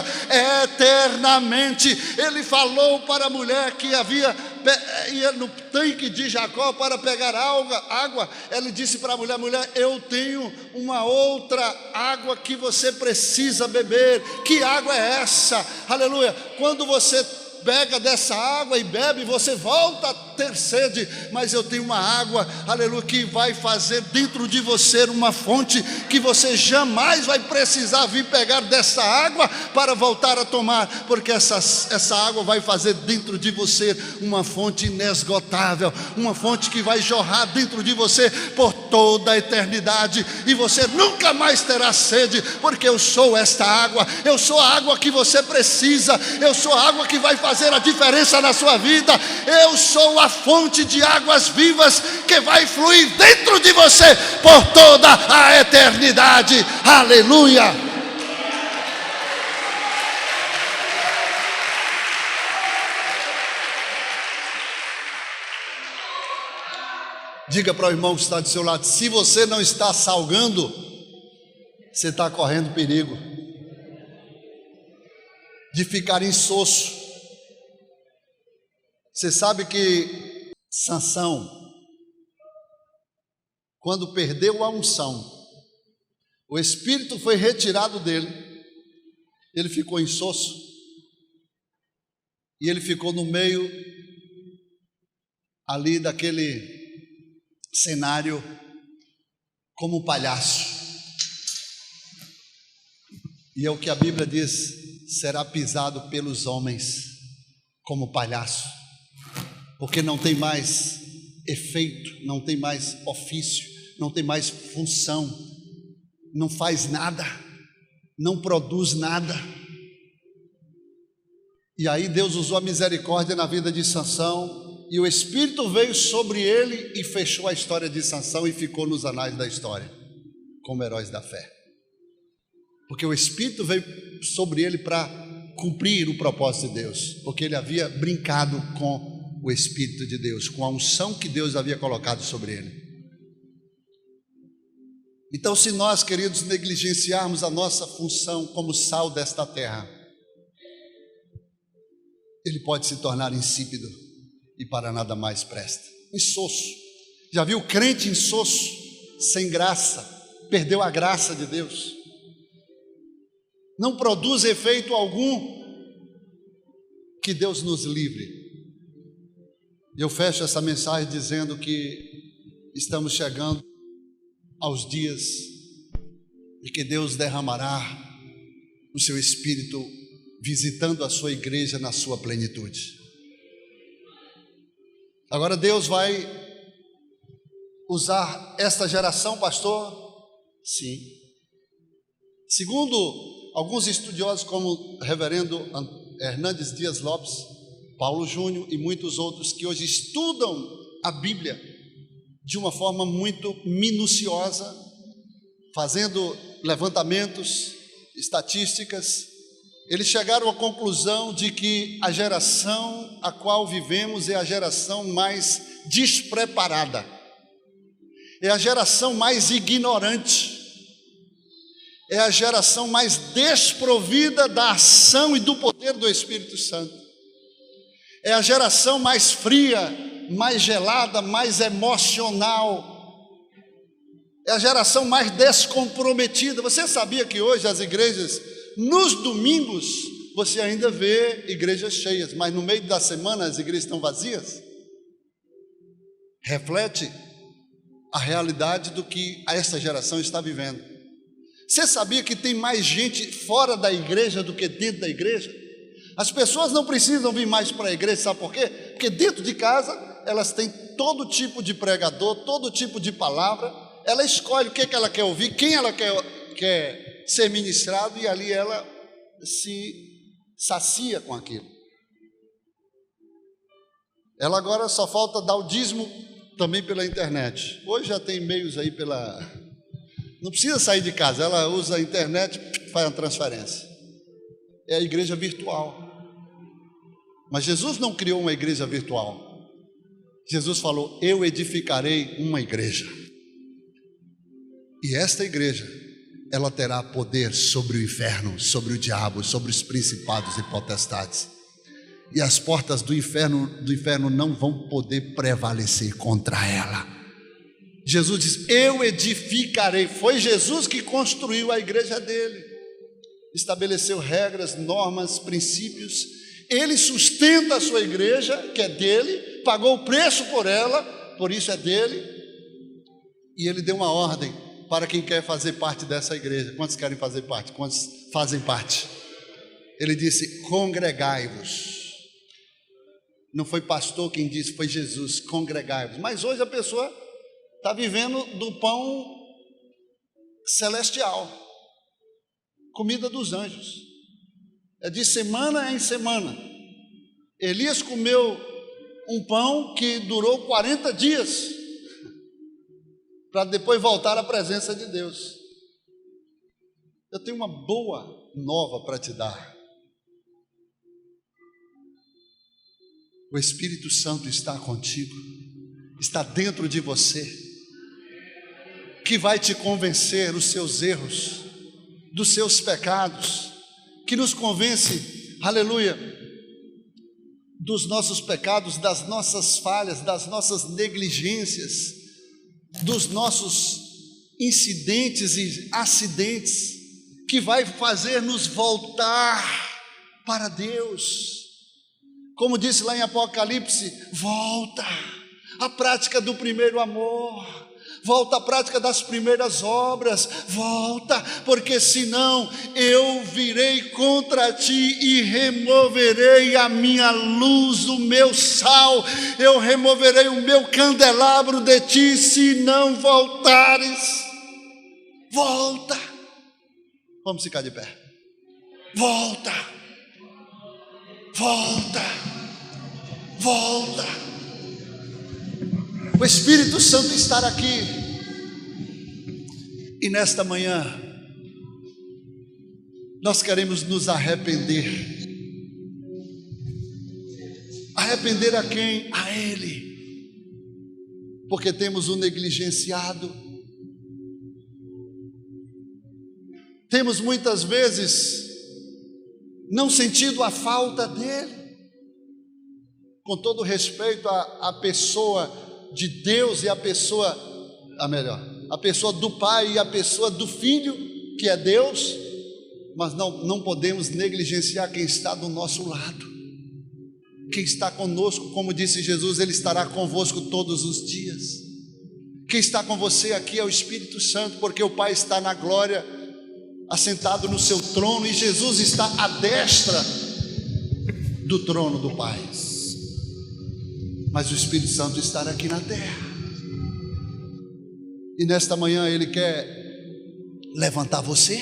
eternamente. Ele falou para a mulher que ia no tanque de Jacó para pegar água. Ele disse para a mulher: mulher, eu tenho uma outra água que você precisa beber. Que água é essa? Aleluia. Quando você pega dessa água e bebe, você volta a ter sede, mas eu tenho uma água, aleluia, que vai fazer dentro de você uma fonte que você jamais vai precisar vir pegar dessa água para voltar a tomar, porque essa água vai fazer dentro de você uma fonte inesgotável, uma fonte que vai jorrar dentro de você por toda a eternidade, e você nunca mais terá sede, porque eu sou esta água, eu sou a água que você precisa, eu sou a água que vai fazer a diferença na sua vida, eu sou a fonte de águas vivas que vai fluir dentro de você por toda a eternidade. Aleluia! Diga para o irmão que está do seu lado: se você não está salgando, você está correndo perigo de ficar insosso. Você sabe que Sansão, quando perdeu a unção, o espírito foi retirado dele, ele ficou insosso, e ele ficou no meio ali daquele cenário como um palhaço, e é o que a Bíblia diz: será pisado pelos homens como palhaço, porque não tem mais efeito, não tem mais ofício, não tem mais função, não faz nada, não produz nada. E aí Deus usou a misericórdia na vida de Sansão, e o Espírito veio sobre ele e fechou a história de Sansão, e ficou nos anais da história como heróis da fé, porque o Espírito veio sobre ele para cumprir o propósito de Deus, porque ele havia brincado com o Espírito de Deus, com a unção que Deus havia colocado sobre ele. Então, se nós, queridos, negligenciarmos a nossa função como sal desta terra, ele pode se tornar insípido e para nada mais presta. Insosso. Já viu crente insosso, sem graça, perdeu a graça de Deus, não produz efeito algum. Que Deus nos livre. Eu fecho essa mensagem dizendo que estamos chegando aos dias em que Deus derramará o seu Espírito, visitando a sua igreja na sua plenitude. Agora Deus vai usar esta geração, pastor? Sim. Segundo alguns estudiosos, como o reverendo Hernandes Dias Lopes, Paulo Júnior e muitos outros que hoje estudam a Bíblia de uma forma muito minuciosa, fazendo levantamentos, estatísticas, eles chegaram à conclusão de que a geração a qual vivemos é a geração mais despreparada, é a geração mais ignorante, é a geração mais desprovida da ação e do poder do Espírito Santo. É a geração mais fria, mais gelada, mais emocional. É a geração mais descomprometida. Você sabia que hoje as igrejas Nos domingos, você ainda vê igrejas cheias, mas no meio da semana as igrejas estão vazias. Reflete a realidade do que essa geração está vivendo. Você sabia que tem mais gente fora da igreja do que dentro da igreja? As pessoas não precisam vir mais para a igreja, sabe por quê? Porque dentro de casa elas têm todo tipo de pregador, todo tipo de palavra. Ela escolhe o que ela quer ouvir, quem ela quer ser ministrado, e ali ela se sacia com aquilo. Ela agora só falta dar o dízimo também pela internet. Hoje já tem meios aí não precisa sair de casa, ela usa a internet, faz uma transferência. É a igreja virtual. Mas Jesus não criou uma igreja virtual. Jesus falou: eu edificarei uma igreja. E esta igreja, ela terá poder sobre o inferno, sobre o diabo, sobre os principados e potestades. E as portas do inferno não vão poder prevalecer contra ela. Jesus diz: eu edificarei. Foi Jesus que construiu a igreja dele, estabeleceu regras, normas, princípios. Ele sustenta a sua igreja, que é dele, pagou o preço por ela, por isso é dele. E ele deu uma ordem para quem quer fazer parte dessa igreja. Quantos querem fazer parte? Quantos fazem parte? Ele disse: congregai-vos. Não foi pastor quem disse, foi Jesus: congregai-vos. Mas hoje a pessoa está vivendo do pão celestial, comida dos anjos. É de semana em semana. Elias comeu um pão que durou 40 dias, para depois voltar à presença de Deus. Eu tenho uma boa nova para te dar. O Espírito Santo está contigo, está dentro de você, que vai te convencer dos seus erros, dos seus pecados, que nos convence, aleluia, dos nossos pecados, das nossas falhas, das nossas negligências, dos nossos incidentes e acidentes, que vai fazer nos voltar para Deus. Como disse lá em Apocalipse: volta à prática do primeiro amor, volta à prática das primeiras obras, volta, porque senão eu virei contra ti e removerei a minha luz, o meu sal, eu removerei o meu candelabro de ti, se não voltares. Volta. Vamos ficar de pé. Volta, volta, volta. O Espírito Santo está aqui. E nesta manhã nós queremos nos arrepender. Arrepender a quem? A Ele. Porque temos o negligenciado. Temos muitas vezes não sentido a falta dele. Com todo respeito à pessoa de Deus e a pessoa do Pai e a pessoa do Filho, que é Deus, mas não podemos negligenciar quem está do nosso lado, quem está conosco. Como disse Jesus, Ele estará convosco todos os dias. Quem está com você aqui é o Espírito Santo, porque o Pai está na glória, assentado no seu trono, e Jesus está à destra do trono do Pai. Mas o Espírito Santo está aqui na terra. E nesta manhã Ele quer levantar você,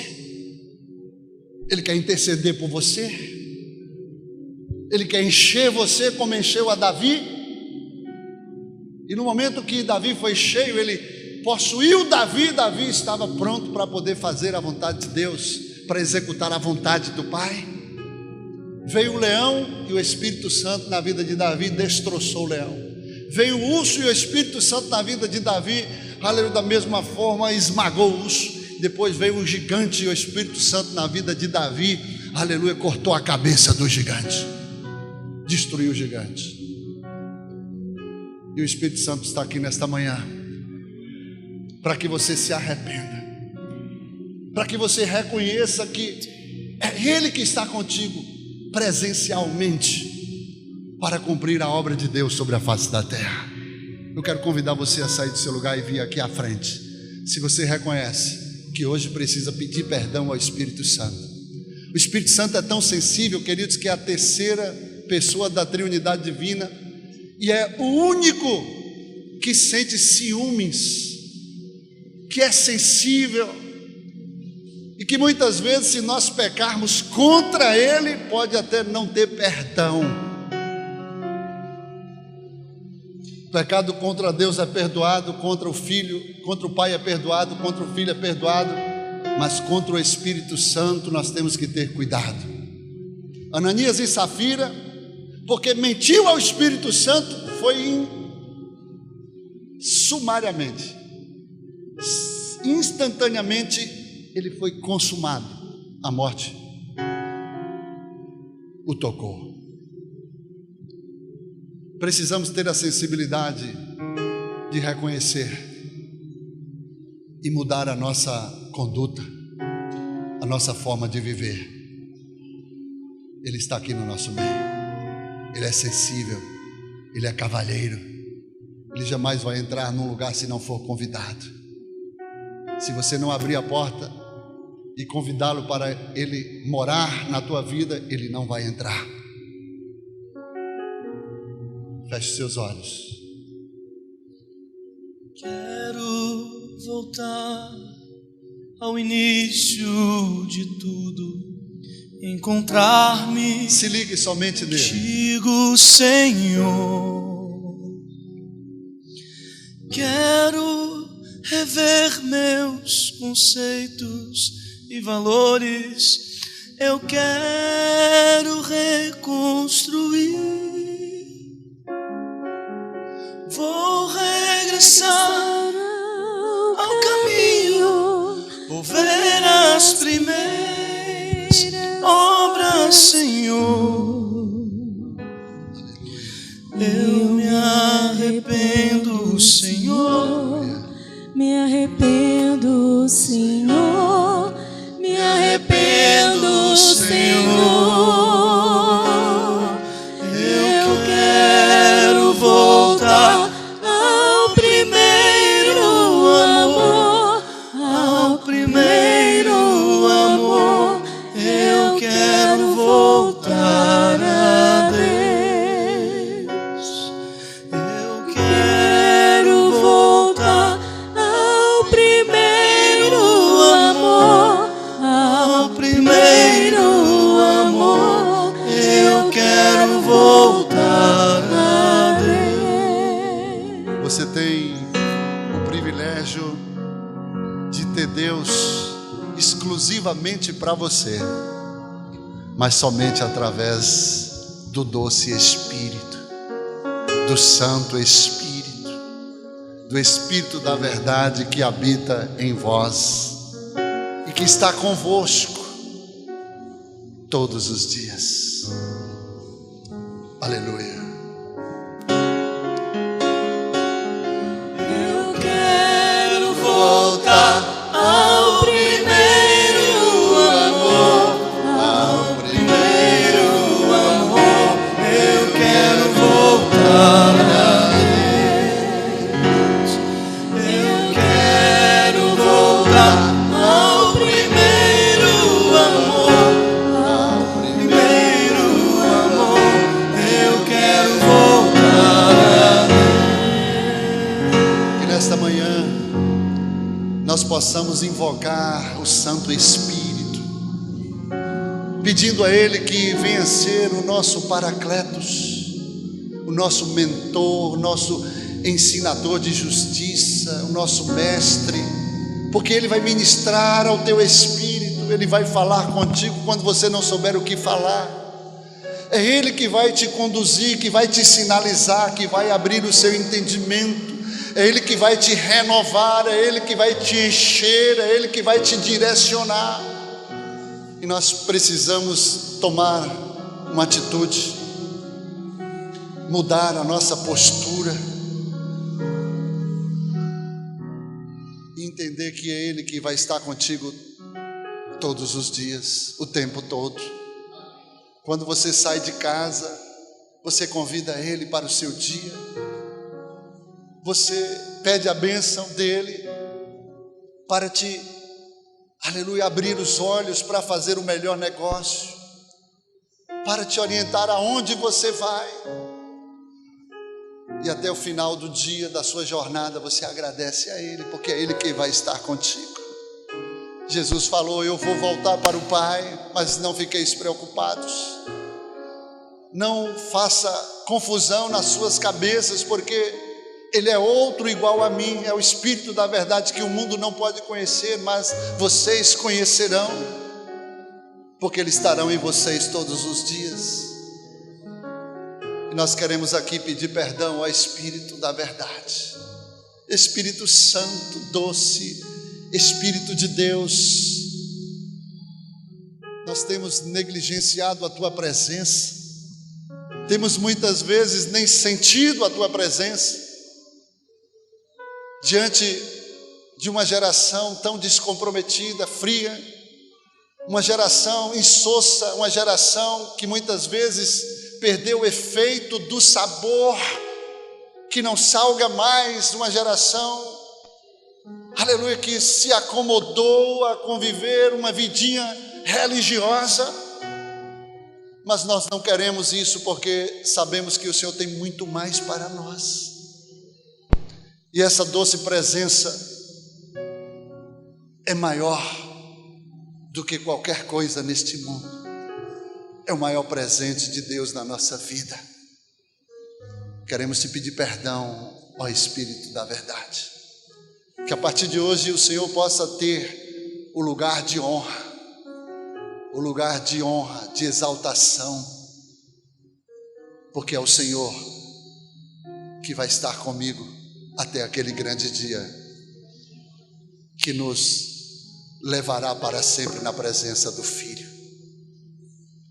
Ele quer interceder por você, Ele quer encher você como encheu a Davi. E no momento que Davi foi cheio, Ele possuiu Davi. Davi estava pronto para poder fazer a vontade de Deus, para executar a vontade do Pai. Veio o leão e o Espírito Santo na vida de Davi destroçou o leão. Veio o urso e o Espírito Santo na vida de Davi, aleluia, da mesma forma esmagou o urso. Depois veio o gigante e o Espírito Santo na vida de Davi, aleluia, cortou a cabeça do gigante, destruiu o gigante. E o Espírito Santo está aqui nesta manhã para que você se arrependa, para que você reconheça que é Ele que está contigo presencialmente para cumprir a obra de Deus sobre a face da terra. Eu quero convidar você a sair do seu lugar e vir aqui à frente, se você reconhece que hoje precisa pedir perdão ao Espírito Santo. O Espírito Santo é tão sensível, queridos, que é a terceira pessoa da Trindade Divina e é o único que sente ciúmes, que é sensível e que muitas vezes, se nós pecarmos contra Ele, pode até não ter perdão. O pecado contra Deus é perdoado, contra o Filho, contra o Pai é perdoado, contra o Filho é perdoado, mas contra o Espírito Santo nós temos que ter cuidado. Ananias e Safira, porque mentiu ao Espírito Santo, foi sumariamente, instantaneamente, ele foi consumado, a morte o tocou. Precisamos ter a sensibilidade de reconhecer e mudar a nossa conduta, a nossa forma de viver. Ele está aqui no nosso meio, Ele é sensível, Ele é cavalheiro, Ele jamais vai entrar num lugar se não for convidado. Se você não abrir a porta e convidá-lo para Ele morar na tua vida, Ele não vai entrar. Feche seus olhos. Quero voltar ao início de tudo, encontrar-me. Se ligue somente nele. Contigo, Senhor. Quero rever meus conceitos e valores. Eu quero reconstruir. Vou regressar ao caminho, vou ver as primeiras obras, Senhor. Eu me arrependo, Senhor. Me arrependo, Senhor. Me arrependo, Senhor. Eu quero voltar ao primeiro amor, ao primeiro amor. Eu quero voltar a Deus. Eu quero voltar ao primeiro amor, ao primeiro amor. Eu quero voltar a Deus. Você tem o privilégio de ter Deus exclusivamente para você, mas somente através do doce Espírito, do Santo Espírito, do Espírito da verdade que habita em vós e que está convosco todos os dias. Aleluia. Eu quero voltar ao primeiro amor, ao primeiro amor. Eu quero voltar a Deus. Eu quero voltar ao primeiro amor, ao primeiro amor. Eu quero voltar a Deus. Que nesta manhã nós possamos invocar o Santo Espírito, pedindo a Ele que venha ser o nosso Paracletos, o nosso mentor, o nosso ensinador de justiça, o nosso mestre, porque Ele vai ministrar ao teu espírito, Ele vai falar contigo quando você não souber o que falar. É Ele que vai te conduzir, que vai te sinalizar, que vai abrir o seu entendimento. É Ele que vai te renovar, é Ele que vai te encher, é Ele que vai te direcionar. E nós precisamos tomar uma atitude, mudar a nossa postura e entender que é Ele que vai estar contigo todos os dias, o tempo todo. Quando você sai de casa, você convida Ele para o seu dia. Você pede a bênção dEle para te, aleluia, abrir os olhos para fazer o melhor negócio, para te orientar aonde você vai. E até o final do dia, da sua jornada, você agradece a Ele, porque é Ele quem vai estar contigo. Jesus falou: eu vou voltar para o Pai, mas não fiqueis preocupados. Não faça confusão nas suas cabeças, porque Ele é outro igual a mim, é o Espírito da verdade que o mundo não pode conhecer, mas vocês conhecerão, porque Ele estarão em vocês todos os dias. E nós queremos aqui pedir perdão ao Espírito da verdade, Espírito Santo, doce Espírito de Deus. Nós temos negligenciado a Tua presença, temos muitas vezes nem sentido a Tua presença, diante de uma geração tão descomprometida, fria, uma geração insossa, uma geração que muitas vezes perdeu o efeito do sabor, que não salga mais, uma geração, aleluia, que se acomodou a conviver uma vidinha religiosa. Mas nós não queremos isso, porque sabemos que o Senhor tem muito mais para nós. E essa doce presença é maior do que qualquer coisa neste mundo. É o maior presente de Deus na nossa vida. Queremos te pedir perdão, ó Espírito da verdade, que a partir de hoje o Senhor possa ter o lugar de honra, o lugar de honra, de exaltação, porque é o Senhor que vai estar comigo até aquele grande dia que nos levará para sempre na presença do Filho.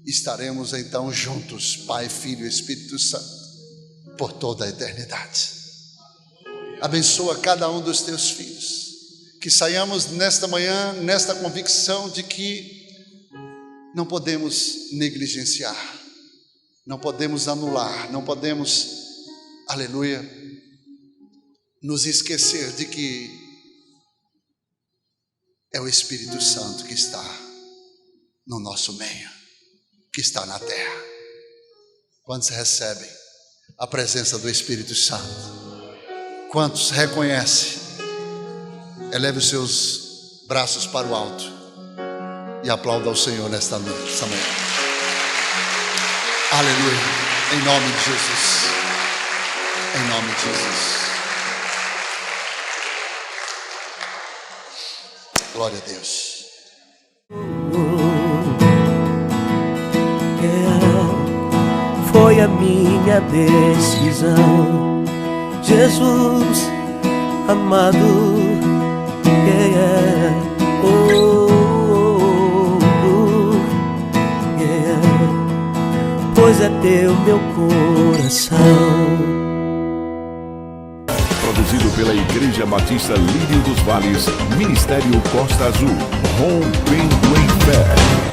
Estaremos então juntos, Pai, Filho e Espírito Santo, por toda a eternidade. Abençoa cada um dos teus filhos, que saiamos nesta manhã, nesta convicção de que não podemos negligenciar, não podemos anular, não podemos, aleluia, nos esquecer de que é o Espírito Santo que está no nosso meio, que está na terra. Quantos recebem a presença do Espírito Santo? Quantos reconhecem? Eleve os seus braços para o alto e aplauda ao Senhor nesta manhã. Aleluia, em nome de Jesus, em nome de Jesus. Glória a Deus. Foi a minha decisão, Jesus amado, pois é teu meu coração. Produzido pela Igreja Batista Lírio dos Vales, Ministério Costa Azul, rompendo em fé.